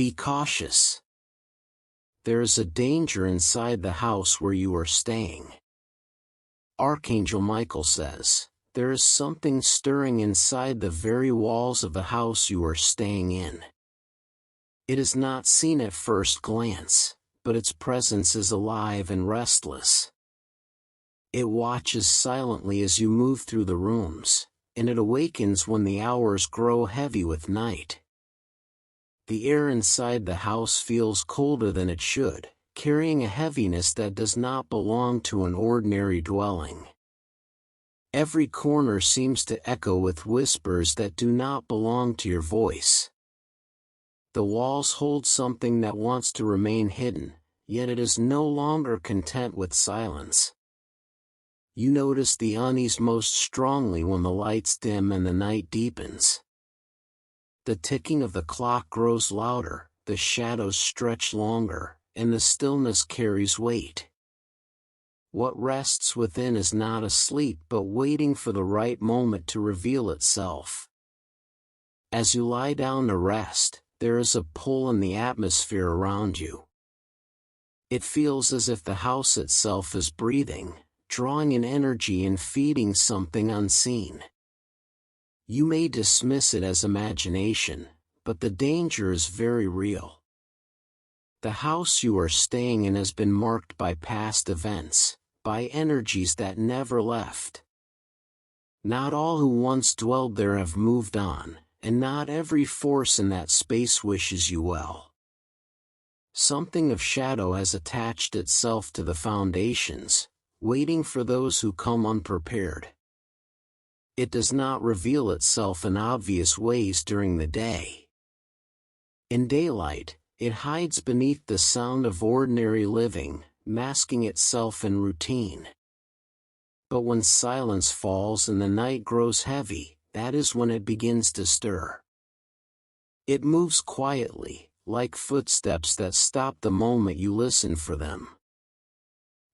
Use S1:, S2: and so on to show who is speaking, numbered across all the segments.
S1: Be cautious. There is a danger inside the house where you are staying. Archangel Michael says, there is something stirring inside the very walls of the house you are staying in. It is not seen at first glance, but its presence is alive and restless. It watches silently as you move through the rooms, and it awakens when the hours grow heavy with night. The air inside the house feels colder than it should, carrying a heaviness that does not belong to an ordinary dwelling. Every corner seems to echo with whispers that do not belong to your voice. The walls hold something that wants to remain hidden, yet it is no longer content with silence. You notice the unease most strongly when the lights dim and the night deepens. The ticking of the clock grows louder, the shadows stretch longer, and the stillness carries weight. What rests within is not asleep but waiting for the right moment to reveal itself. As you lie down to rest, there is a pull in the atmosphere around you. It feels as if the house itself is breathing, drawing in energy and feeding something unseen. You may dismiss it as imagination, but the danger is very real. The house you are staying in has been marked by past events, by energies that never left. Not all who once dwelled there have moved on, and not every force in that space wishes you well. Something of shadow has attached itself to the foundations, waiting for those who come unprepared. It does not reveal itself in obvious ways during the day. In daylight, it hides beneath the sound of ordinary living, masking itself in routine. But when silence falls and the night grows heavy, that is when it begins to stir. It moves quietly, like footsteps that stop the moment you listen for them.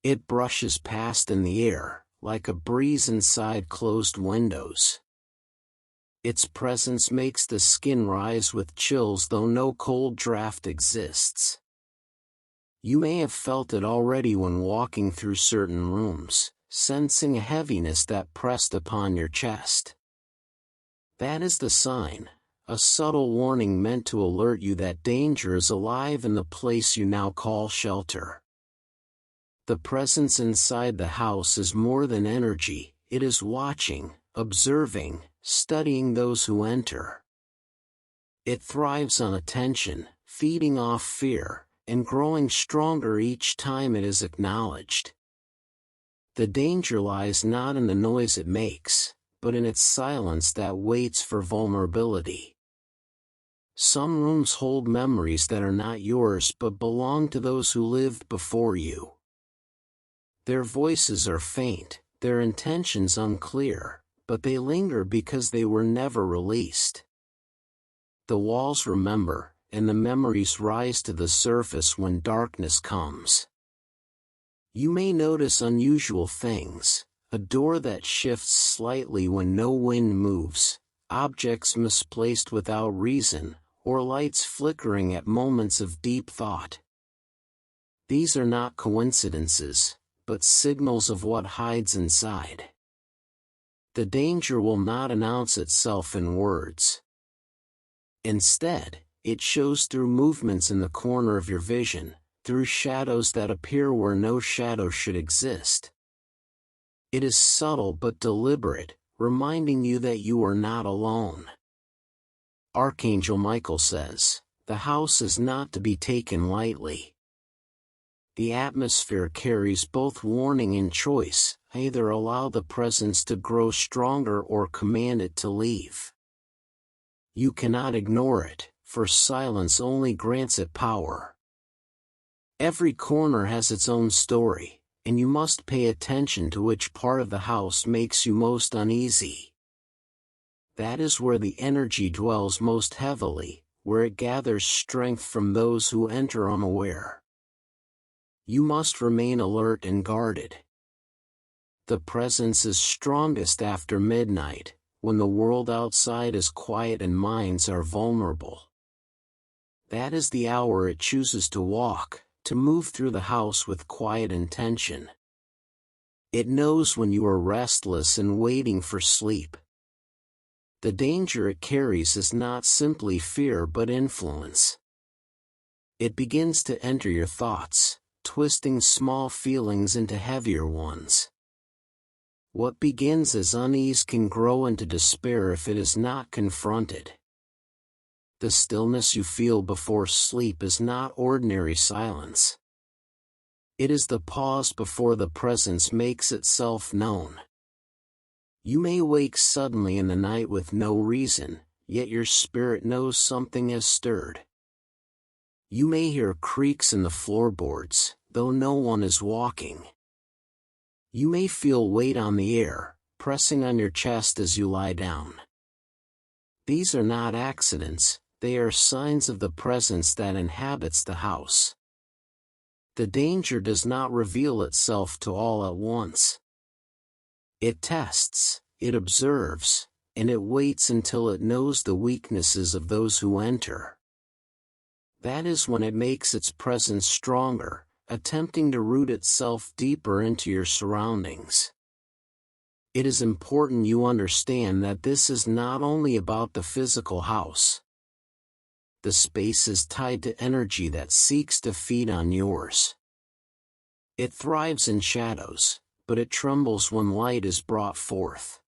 S1: It brushes past in the air, like a breeze inside closed windows. Its presence makes the skin rise with chills though no cold draft exists. You may have felt it already when walking through certain rooms, sensing a heaviness that pressed upon your chest. That is the sign, a subtle warning meant to alert you that danger is alive in the place you now call shelter. The presence inside the house is more than energy, it is watching, observing, studying those who enter. It thrives on attention, feeding off fear, and growing stronger each time it is acknowledged. The danger lies not in the noise it makes, but in its silence that waits for vulnerability. Some rooms hold memories that are not yours but belong to those who lived before you. Their voices are faint, their intentions unclear, but they linger because they were never released. The walls remember, and the memories rise to the surface when darkness comes. You may notice unusual things, a door that shifts slightly when no wind moves, objects misplaced without reason, or lights flickering at moments of deep thought. These are not coincidences, but signals of what hides inside. The danger will not announce itself in words. Instead, it shows through movements in the corner of your vision, through shadows that appear where no shadow should exist. It is subtle but deliberate, reminding you that you are not alone. Archangel Michael says, the house is not to be taken lightly. The atmosphere carries both warning and choice, either allow the presence to grow stronger or command it to leave. You cannot ignore it, for silence only grants it power. Every corner has its own story, and you must pay attention to which part of the house makes you most uneasy. That is where the energy dwells most heavily, where it gathers strength from those who enter unaware. You must remain alert and guarded. The presence is strongest after midnight, when the world outside is quiet and minds are vulnerable. That is the hour it chooses to walk, to move through the house with quiet intention. It knows when you are restless and waiting for sleep. The danger it carries is not simply fear but influence. It begins to enter your thoughts, twisting small feelings into heavier ones. What begins as unease can grow into despair if it is not confronted. The stillness you feel before sleep is not ordinary silence. It is the pause before the presence makes itself known. You may wake suddenly in the night with no reason, yet your spirit knows something has stirred. You may hear creaks in the floorboards, though no one is walking. You may feel weight on the air, pressing on your chest as you lie down. These are not accidents, they are signs of the presence that inhabits the house. The danger does not reveal itself to all at once. It tests, it observes, and it waits until it knows the weaknesses of those who enter. That is when it makes its presence stronger, attempting to root itself deeper into your surroundings. It is important you understand that this is not only about the physical house. The space is tied to energy that seeks to feed on yours. It thrives in shadows, but it trembles when light is brought forth.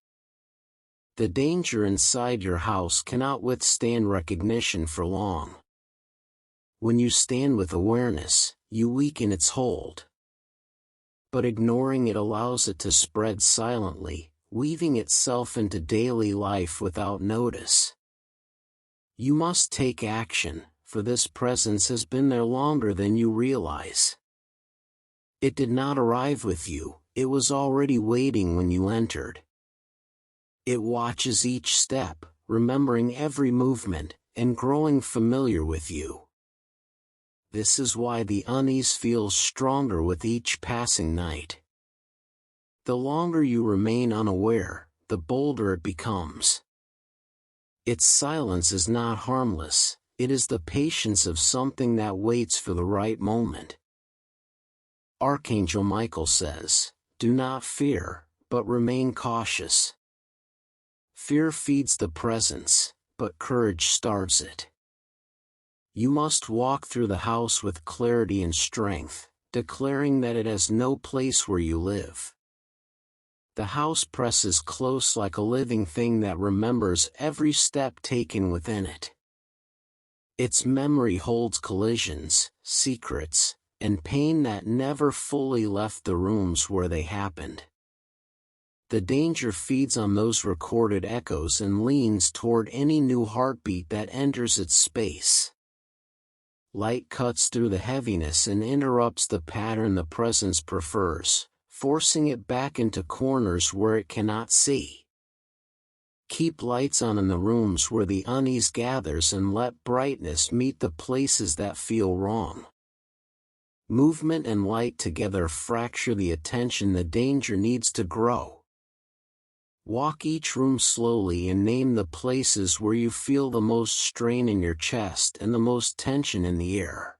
S1: The danger inside your house cannot withstand recognition for long. When you stand with awareness, you weaken its hold. But ignoring it allows it to spread silently, weaving itself into daily life without notice. You must take action, for this presence has been there longer than you realize. It did not arrive with you, it was already waiting when you entered. It watches each step, remembering every movement, and growing familiar with you. This is why the unease feels stronger with each passing night. The longer you remain unaware, the bolder it becomes. Its silence is not harmless, it is the patience of something that waits for the right moment. Archangel Michael says, "Do not fear, but remain cautious." Fear feeds the presence, but courage starves it. You must walk through the house with clarity and strength, declaring that it has no place where you live. The house presses close like a living thing that remembers every step taken within it. Its memory holds collisions, secrets, and pain that never fully left the rooms where they happened. The danger feeds on those recorded echoes and leans toward any new heartbeat that enters its space. Light cuts through the heaviness and interrupts the pattern the presence prefers, forcing it back into corners where it cannot see. Keep lights on in the rooms where the unease gathers and let brightness meet the places that feel wrong. Movement and light together fracture the attention the danger needs to grow. Walk each room slowly and name the places where you feel the most strain in your chest and the most tension in the air.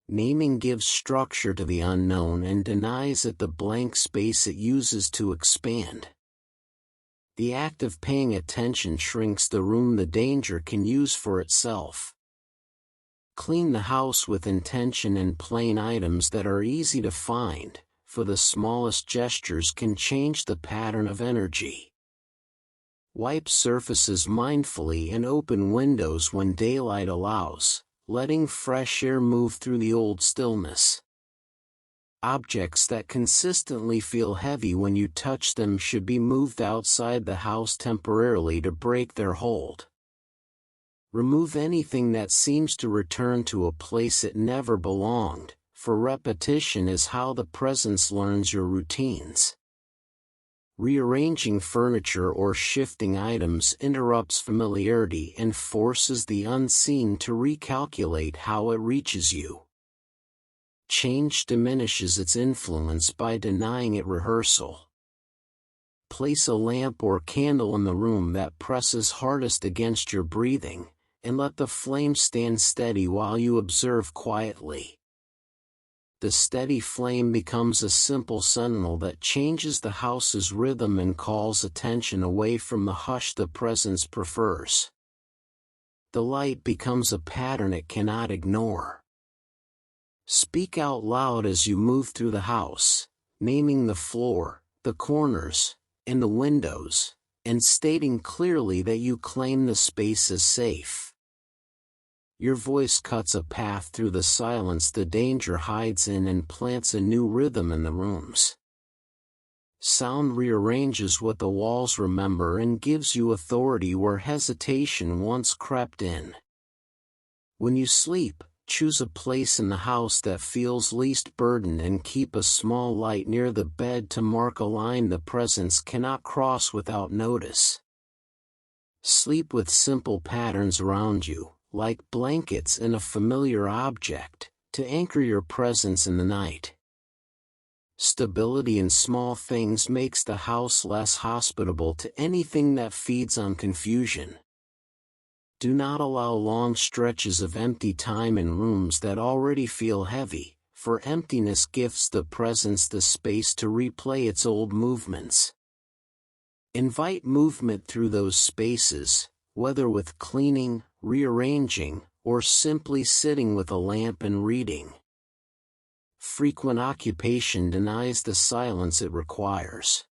S1: Naming gives structure to the unknown and denies it the blank space it uses to expand. The act of paying attention shrinks the room the danger can use for itself. Clean the house with intention and plain items that are easy to find, for the smallest gestures can change the pattern of energy. Wipe surfaces mindfully and open windows when daylight allows, letting fresh air move through the old stillness. Objects that consistently feel heavy when you touch them should be moved outside the house temporarily to break their hold. Remove anything that seems to return to a place it never belonged, for repetition is how the presence learns your routines. Rearranging furniture or shifting items interrupts familiarity and forces the unseen to recalculate how it reaches you. Change diminishes its influence by denying it rehearsal. Place a lamp or candle in the room that presses hardest against your breathing, and let the flame stand steady while you observe quietly. The steady flame becomes a simple sentinel that changes the house's rhythm and calls attention away from the hush the presence prefers. The light becomes a pattern it cannot ignore. Speak out loud as you move through the house, naming the floor, the corners, and the windows, and stating clearly that you claim the space as safe. Your voice cuts a path through the silence the danger hides in and plants a new rhythm in the rooms. Sound rearranges what the walls remember and gives you authority where hesitation once crept in. When you sleep, choose a place in the house that feels least burdened and keep a small light near the bed to mark a line the presence cannot cross without notice. Sleep with simple patterns around you, like blankets and a familiar object, to anchor your presence in the night. Stability in small things makes the house less hospitable to anything that feeds on confusion. Do not allow long stretches of empty time in rooms that already feel heavy, for emptiness gives the presence the space to replay its old movements. Invite movement through those spaces, whether with cleaning, rearranging, or simply sitting with a lamp and reading. Frequent occupation denies the silence it requires.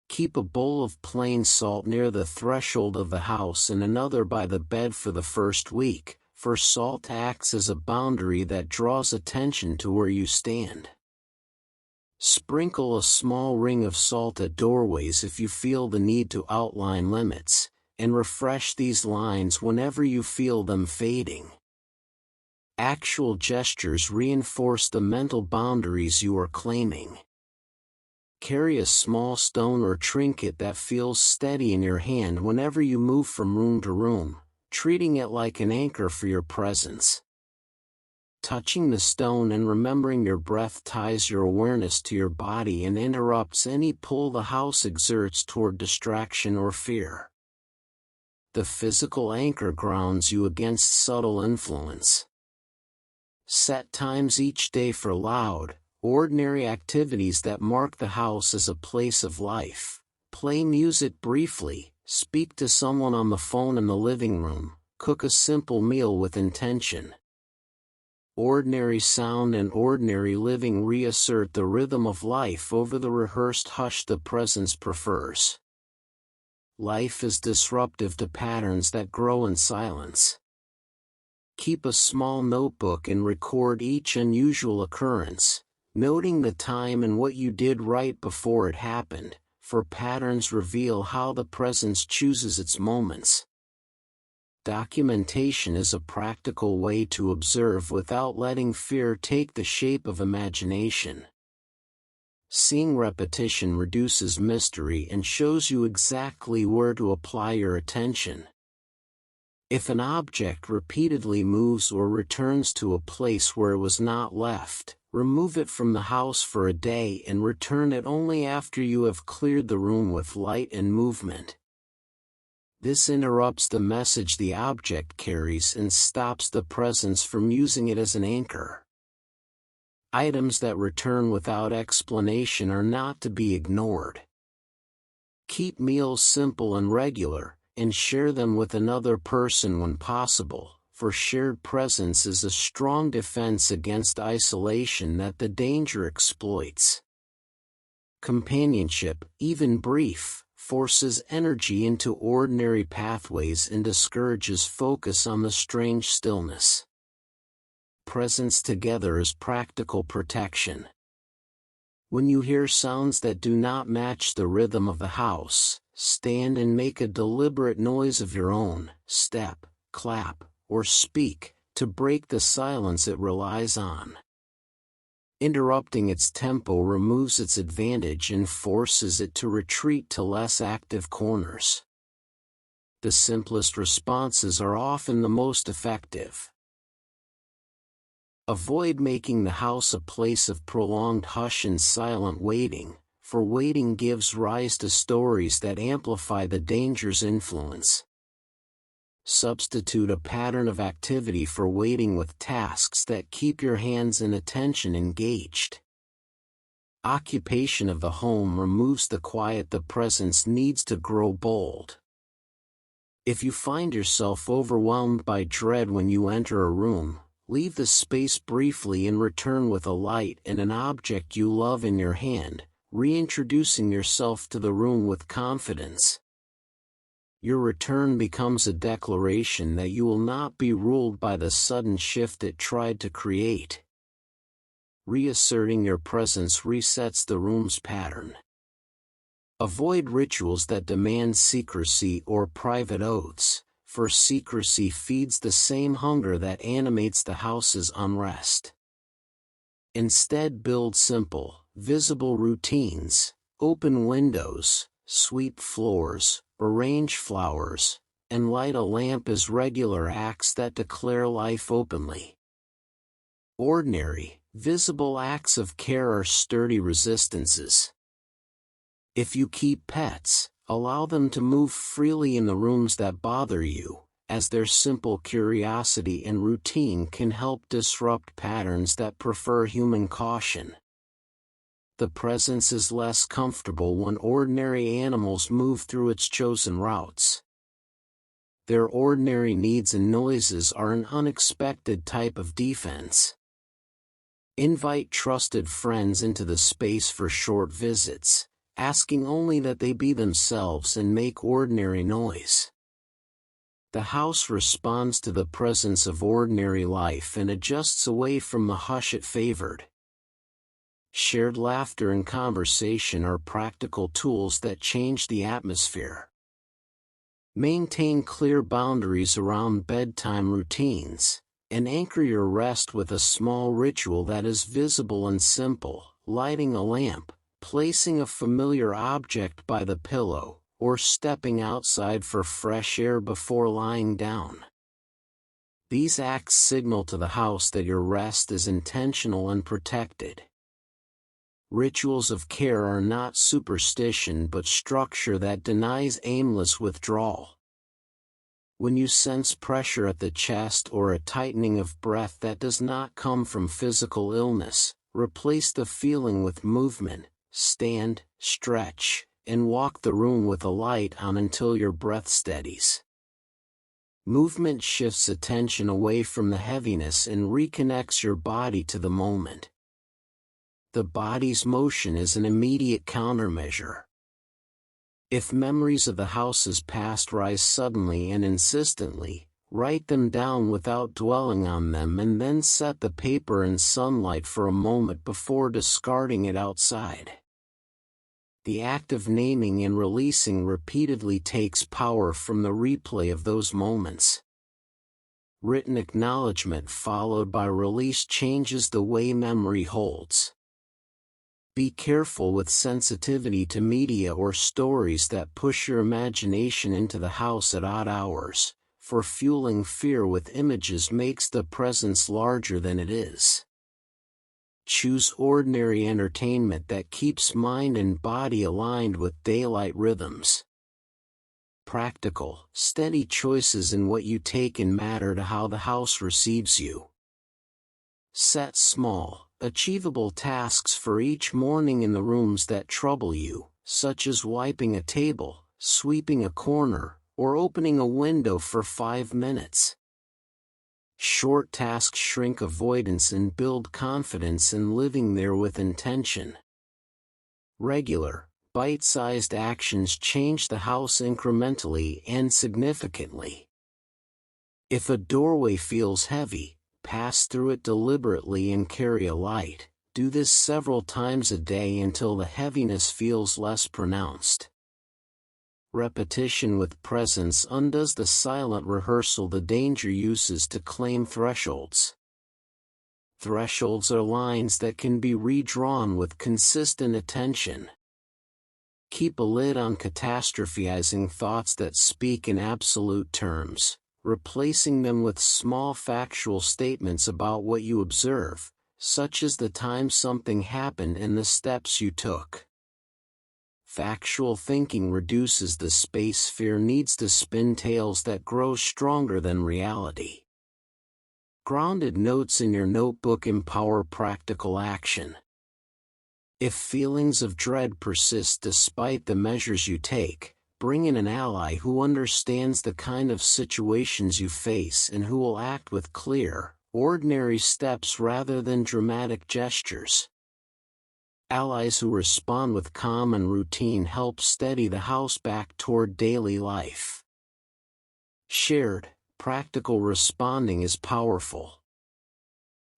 S1: Keep a bowl of plain salt near the threshold of the house and another by the bed for the first week, for salt acts as a boundary that draws attention to where you stand. Sprinkle a small ring of salt at doorways if you feel the need to outline limits, and refresh these lines whenever you feel them fading. Actual gestures reinforce the mental boundaries you are claiming. Carry a small stone or trinket that feels steady in your hand whenever you move from room to room, treating it like an anchor for your presence. Touching the stone and remembering your breath ties your awareness to your body and interrupts any pull the house exerts toward distraction or fear. The physical anchor grounds you against subtle influence. Set times each day for loud, ordinary activities that mark the house as a place of life. Play music briefly, speak to someone on the phone in the living room, cook a simple meal with intention. Ordinary sound and ordinary living reassert the rhythm of life over the rehearsed hush the presence prefers. Life is disruptive to patterns that grow in silence. Keep a small notebook and record each unusual occurrence, noting the time and what you did right before it happened, for patterns reveal how the presence chooses its moments. Documentation is a practical way to observe without letting fear take the shape of imagination. Seeing repetition reduces mystery and shows you exactly where to apply your attention. If an object repeatedly moves or returns to a place where it was not left, remove it from the house for a day and return it only after you have cleared the room with light and movement. This interrupts the message the object carries and stops the presence from using it as an anchor. Items that return without explanation are not to be ignored. Keep meals simple and regular, and share them with another person when possible, for shared presence is a strong defense against isolation that the danger exploits. Companionship, even brief, forces energy into ordinary pathways and discourages focus on the strange stillness. Presence together is practical protection. When you hear sounds that do not match the rhythm of the house, stand and make a deliberate noise of your own, step, clap, or speak, to break the silence it relies on. Interrupting its tempo removes its advantage and forces it to retreat to less active corners. The simplest responses are often the most effective. Avoid making the house a place of prolonged hush and silent waiting, for waiting gives rise to stories that amplify the danger's influence. Substitute a pattern of activity for waiting with tasks that keep your hands and attention engaged. Occupation of the home removes the quiet the presence needs to grow bold. If you find yourself overwhelmed by dread when you enter a room, leave the space briefly and return with a light and an object you love in your hand, reintroducing yourself to the room with confidence. Your return becomes a declaration that you will not be ruled by the sudden shift it tried to create. Reasserting your presence resets the room's pattern. Avoid rituals that demand secrecy or private oaths, for secrecy feeds the same hunger that animates the house's unrest. Instead, build simple, visible routines: open windows, sweep floors, arrange flowers, and light a lamp as regular acts that declare life openly. Ordinary, visible acts of care are sturdy resistances. If you keep pets, allow them to move freely in the rooms that bother you, as their simple curiosity and routine can help disrupt patterns that prefer human caution. The presence is less comfortable when ordinary animals move through its chosen routes. Their ordinary needs and noises are an unexpected type of defense. Invite trusted friends into the space for short visits, asking only that they be themselves and make ordinary noise. The house responds to the presence of ordinary life and adjusts away from the hush it favored. Shared laughter and conversation are practical tools that change the atmosphere. Maintain clear boundaries around bedtime routines, and anchor your rest with a small ritual that is visible and simple: lighting a lamp, placing a familiar object by the pillow, or stepping outside for fresh air before lying down. These acts signal to the house that your rest is intentional and protected. Rituals of care are not superstition but structure that denies aimless withdrawal. When you sense pressure at the chest or a tightening of breath that does not come from physical illness, replace the feeling with movement. Stand, stretch, and walk the room with a light on until your breath steadies. Movement shifts attention away from the heaviness and reconnects your body to the moment. The body's motion is an immediate countermeasure. If memories of the house's past rise suddenly and insistently, write them down without dwelling on them and then set the paper in sunlight for a moment before discarding it outside. The act of naming and releasing repeatedly takes power from the replay of those moments. Written acknowledgement followed by release changes the way memory holds. Be careful with sensitivity to media or stories that push your imagination into the house at odd hours, for fueling fear with images makes the presence larger than it is. Choose ordinary entertainment that keeps mind and body aligned with daylight rhythms. Practical, steady choices in what you take in matter to how the house receives you. Set small, achievable tasks for each morning in the rooms that trouble you, such as wiping a table, sweeping a corner, or opening a window for 5 minutes. Short tasks shrink avoidance and build confidence in living there with intention. Regular, bite-sized actions change the house incrementally and significantly. If a doorway feels heavy, pass through it deliberately and carry a light. Do this several times a day until the heaviness feels less pronounced. Repetition with presence undoes the silent rehearsal the danger uses to claim thresholds. Thresholds are lines that can be redrawn with consistent attention. Keep a lid on catastrophizing thoughts that speak in absolute terms, replacing them with small factual statements about what you observe, such as the time something happened and the steps you took. Factual thinking reduces the space fear needs to spin tales that grow stronger than reality. Grounded notes in your notebook empower practical action. If feelings of dread persist despite the measures you take, bring in an ally who understands the kind of situations you face and who will act with clear, ordinary steps rather than dramatic gestures. Allies who respond with calm and routine help steady the house back toward daily life. Shared, practical responding is powerful.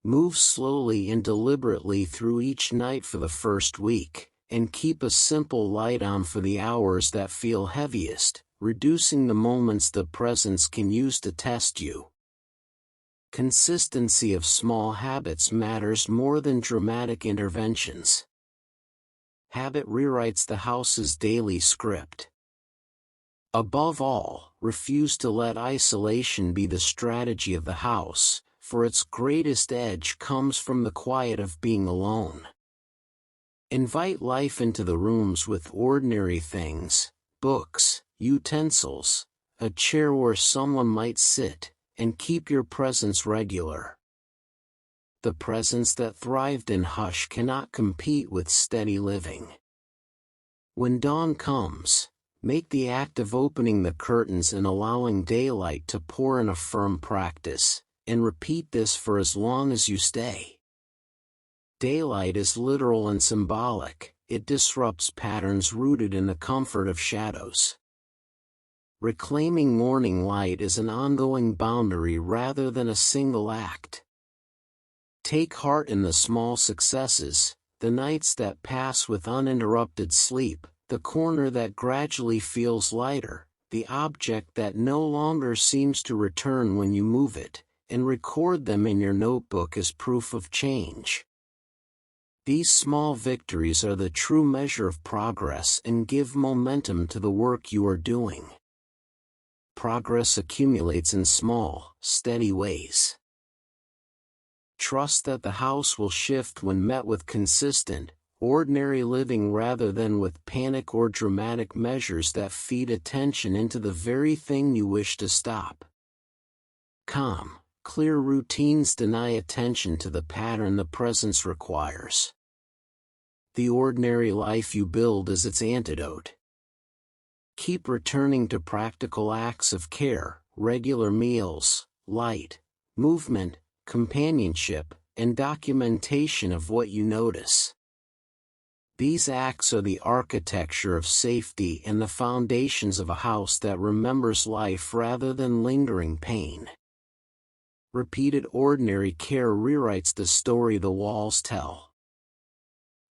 S1: Move slowly and deliberately through each night for the first week, and keep a simple light on for the hours that feel heaviest, reducing the moments the presence can use to test you. Consistency of small habits matters more than dramatic interventions. Habit rewrites the house's daily script. Above all, refuse to let isolation be the strategy of the house, for its greatest edge comes from the quiet of being alone. Invite life into the rooms with ordinary things, books, utensils, a chair where someone might sit, and keep your presence regular. The presence that thrived in hush cannot compete with steady living. When dawn comes, make the act of opening the curtains and allowing daylight to pour in a firm practice, and repeat this for as long as you stay. Daylight is literal and symbolic, it disrupts patterns rooted in the comfort of shadows. Reclaiming morning light is an ongoing boundary rather than a single act. Take heart in the small successes, the nights that pass with uninterrupted sleep, the corner that gradually feels lighter, the object that no longer seems to return when you move it, and record them in your notebook as proof of change. These small victories are the true measure of progress and give momentum to the work you are doing. Progress accumulates in small, steady ways. Trust that the house will shift when met with consistent, ordinary living rather than with panic or dramatic measures that feed attention into the very thing you wish to stop. Calm, clear routines deny attention to the pattern the presence requires. The ordinary life you build is its antidote. Keep returning to practical acts of care, regular meals, light, movement, companionship, and documentation of what you notice. These acts are the architecture of safety and the foundations of a house that remembers life rather than lingering pain. Repeated ordinary care rewrites the story the walls tell.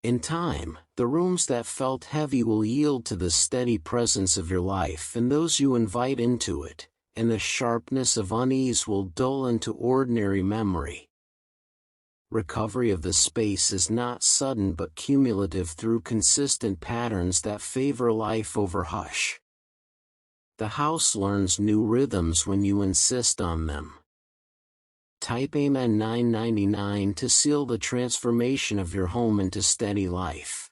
S1: In time, the rooms that felt heavy will yield to the steady presence of your life and those you invite into it, and the sharpness of unease will dull into ordinary memory. Recovery of the space is not sudden but cumulative through consistent patterns that favor life over hush. The house learns new rhythms when you insist on them. Type Amen 999 to seal the transformation of your home into steady life.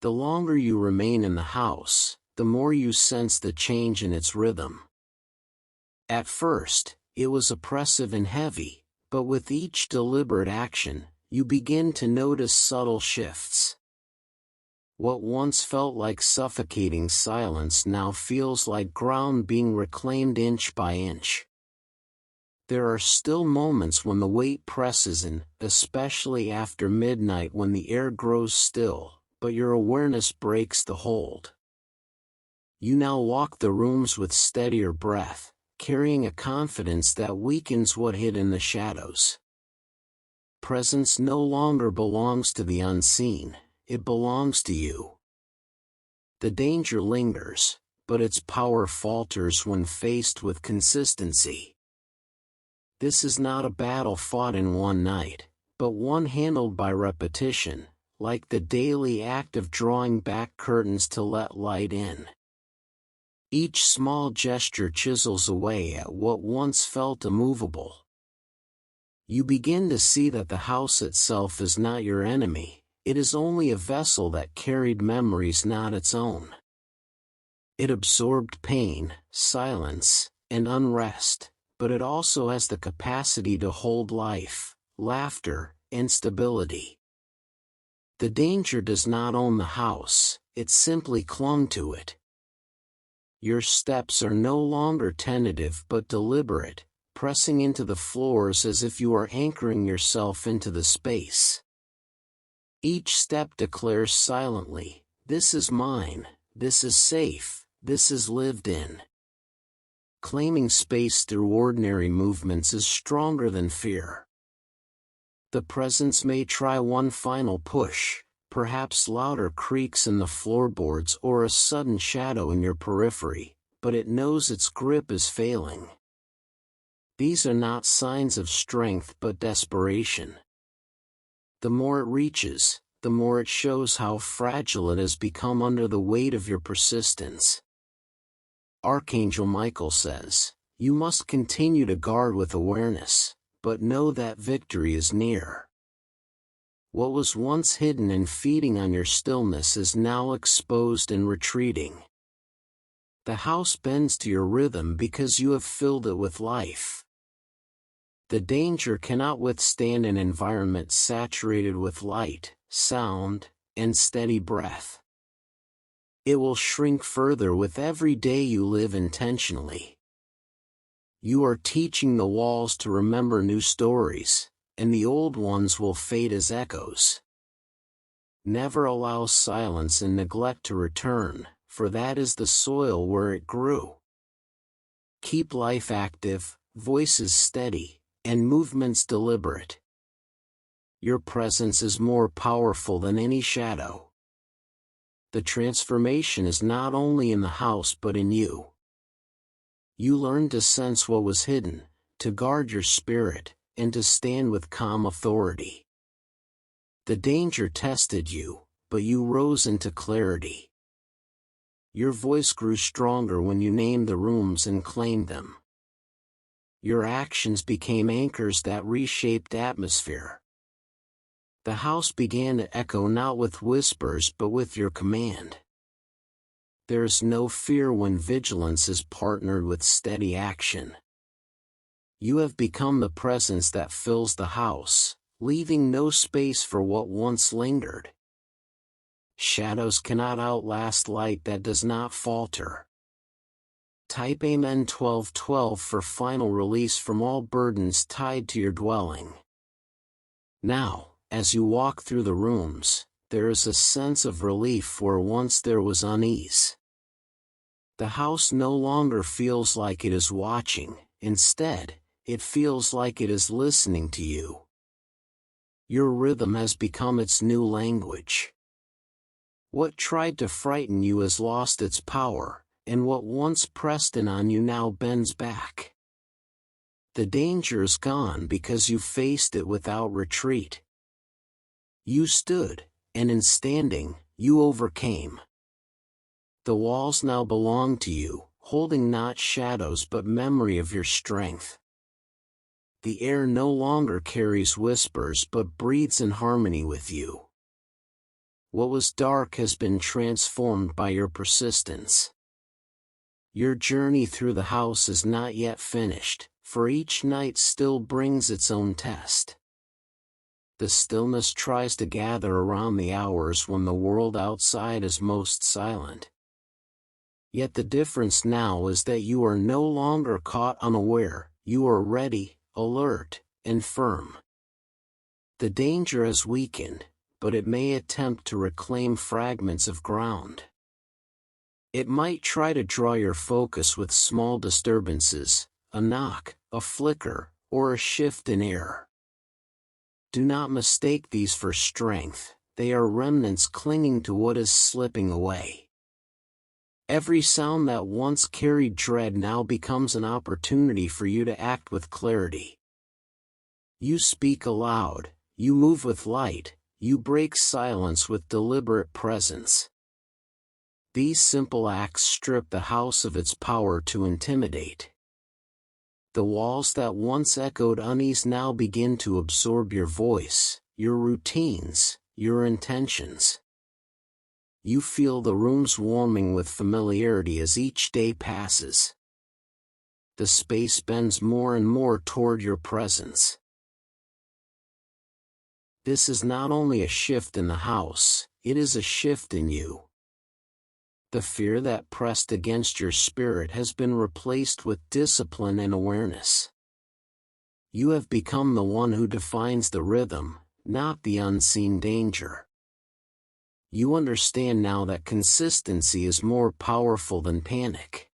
S1: The longer you remain in the house, the more you sense the change in its rhythm. At first, it was oppressive and heavy, but with each deliberate action, you begin to notice subtle shifts. What once felt like suffocating silence now feels like ground being reclaimed inch by inch. There are still moments when the weight presses in, especially after midnight when the air grows still, but your awareness breaks the hold. You now walk the rooms with steadier breath, carrying a confidence that weakens what hid in the shadows. Presence no longer belongs to the unseen, it belongs to you. The danger lingers, but its power falters when faced with consistency. This is not a battle fought in one night, but one handled by repetition, like the daily act of drawing back curtains to let light in. Each small gesture chisels away at what once felt immovable. You begin to see that the house itself is not your enemy, It is only a vessel that carried memories not its own. It absorbed pain, silence, and unrest, but it also has the capacity to hold life, laughter, and stability. The danger does not own the house, it simply clung to it. Your steps are no longer tentative but deliberate, pressing into the floors as if you are anchoring yourself into the space. Each step declares silently, "This is mine, this is safe, this is lived in." Claiming space through ordinary movements is stronger than fear. The presence may try one final push, perhaps louder creaks in the floorboards or a sudden shadow in your periphery, but it knows its grip is failing. These are not signs of strength but desperation. The more it reaches, the more it shows how fragile it has become under the weight of your persistence. Archangel Michael says, "You must continue to guard with awareness, but know that victory is near." What was once hidden and feeding on your stillness is now exposed and retreating. The house bends to your rhythm because you have filled it with life. The danger cannot withstand an environment saturated with light, sound, and steady breath. It will shrink further with every day you live intentionally. You are teaching the walls to remember new stories, and the old ones will fade as echoes. Never allow silence and neglect to return, for that is the soil where it grew. Keep life active, voices steady, and movements deliberate. Your presence is more powerful than any shadow. The transformation is not only in the house but in you. You learn to sense what was hidden, to guard your spirit, and to stand with calm authority. The danger tested you, but you rose into clarity. Your voice grew stronger when you named the rooms and claimed them. Your actions became anchors that reshaped atmosphere. The house began to echo not with whispers but with your command. There is no fear when vigilance is partnered with steady action. You have become the presence that fills the house, leaving no space for what once lingered. Shadows cannot outlast light that does not falter. Type Amen 1212 for final release from all burdens tied to your dwelling. Now, as you walk through the rooms, there is a sense of relief where once there was unease. The house no longer feels like it is watching, instead, it feels like it is listening to you. Your rhythm has become its new language. What tried to frighten you has lost its power, and what once pressed in on you now bends back. The danger is gone because you faced it without retreat. You stood, and in standing, you overcame. The walls now belong to you, holding not shadows but memory of your strength. The air no longer carries whispers but breathes in harmony with you. What was dark has been transformed by your persistence. Your journey through the house is not yet finished, for each night still brings its own test. The stillness tries to gather around the hours when the world outside is most silent. Yet the difference now is that you are no longer caught unaware, you are ready, alert, and firm. The danger has weakened, but it may attempt to reclaim fragments of ground. It might try to draw your focus with small disturbances, a knock, a flicker, or a shift in air. Do not mistake these for strength, they are remnants clinging to what is slipping away. Every sound that once carried dread now becomes an opportunity for you to act with clarity. You speak aloud, you move with light, you break silence with deliberate presence. These simple acts strip the house of its power to intimidate. The walls that once echoed unease now begin to absorb your voice, your routines, your intentions. You feel the rooms warming with familiarity as each day passes. The space bends more and more toward your presence. This is not only a shift in the house, it is a shift in you. The fear that pressed against your spirit has been replaced with discipline and awareness. You have become the one who defines the rhythm, not the unseen danger. You understand now that consistency is more powerful than panic.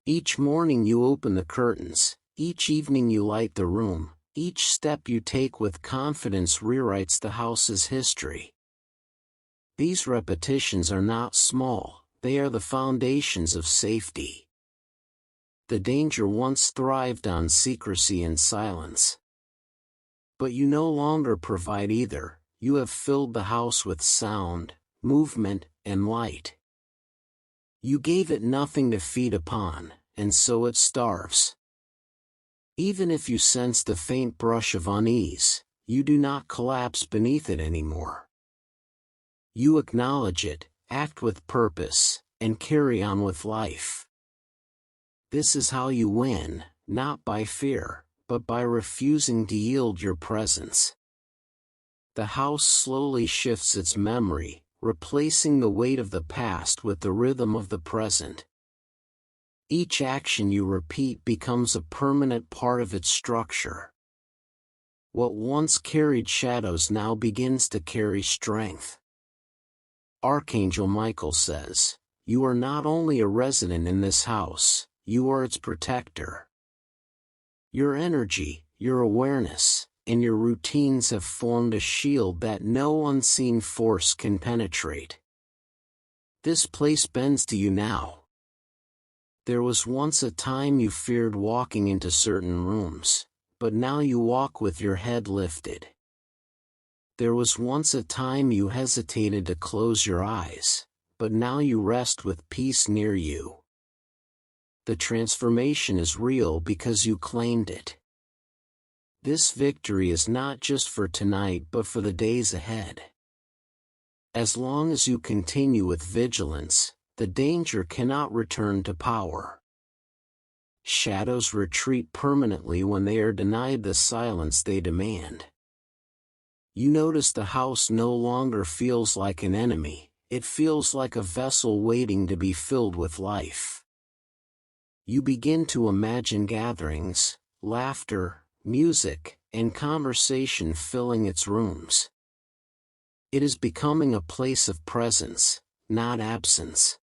S1: Each morning you open the curtains, each evening you light the room, each step you take with confidence rewrites the house's history. These repetitions are not small, they are the foundations of safety. The danger once thrived on secrecy and silence. But you no longer provide either, you have filled the house with sound, movement, and light. You gave it nothing to feed upon, and so it starves. Even if you sense the faint brush of unease, you do not collapse beneath it anymore. You acknowledge it, act with purpose, and carry on with life. This is how you win, not by fear, but by refusing to yield your presence. The house slowly shifts its memory, replacing the weight of the past with the rhythm of the present. Each action you repeat becomes a permanent part of its structure. What once carried shadows now begins to carry strength. Archangel Michael says, "You are not only a resident in this house, you are its protector." Your energy, your awareness, and your routines have formed a shield that no unseen force can penetrate. This place bends to you now. There was once a time you feared walking into certain rooms, but now you walk with your head lifted. There was once a time you hesitated to close your eyes, but now you rest with peace near you. The transformation is real because you claimed it. This victory is not just for tonight but for the days ahead. As long as you continue with vigilance, the danger cannot return to power. Shadows retreat permanently when they are denied the silence they demand. You notice the house no longer feels like an enemy, it feels like a vessel waiting to be filled with life. You begin to imagine gatherings, laughter, music, and conversation filling its rooms. It is becoming a place of presence, not absence.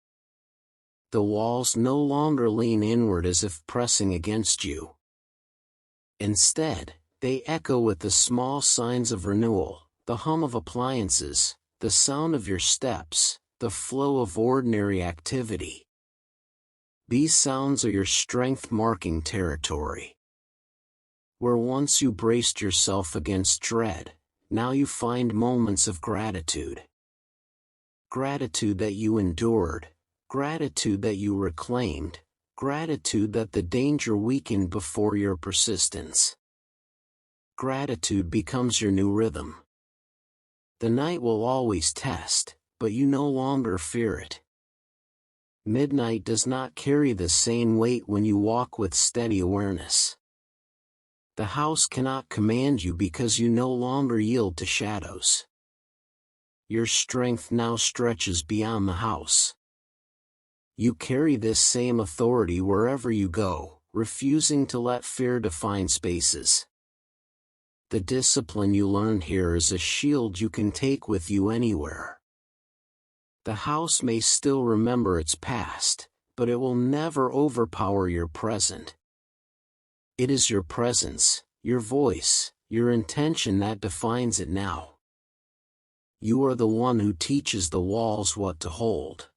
S1: The walls no longer lean inward as if pressing against you. Instead, they echo with the small signs of renewal, the hum of appliances, the sound of your steps, the flow of ordinary activity. These sounds are your strength marking territory. Where once you braced yourself against dread, now you find moments of gratitude. Gratitude that you endured, gratitude that you reclaimed, gratitude that the danger weakened before your persistence. Gratitude becomes your new rhythm. The night will always test, but you no longer fear it. Midnight does not carry the same weight when you walk with steady awareness. The house cannot command you because you no longer yield to shadows. Your strength now stretches beyond the house. You carry this same authority wherever you go, refusing to let fear define spaces. The discipline you learned here is a shield you can take with you anywhere. The house may still remember its past, but it will never overpower your present. It is your presence, your voice, your intention that defines it now. You are the one who teaches the walls what to hold.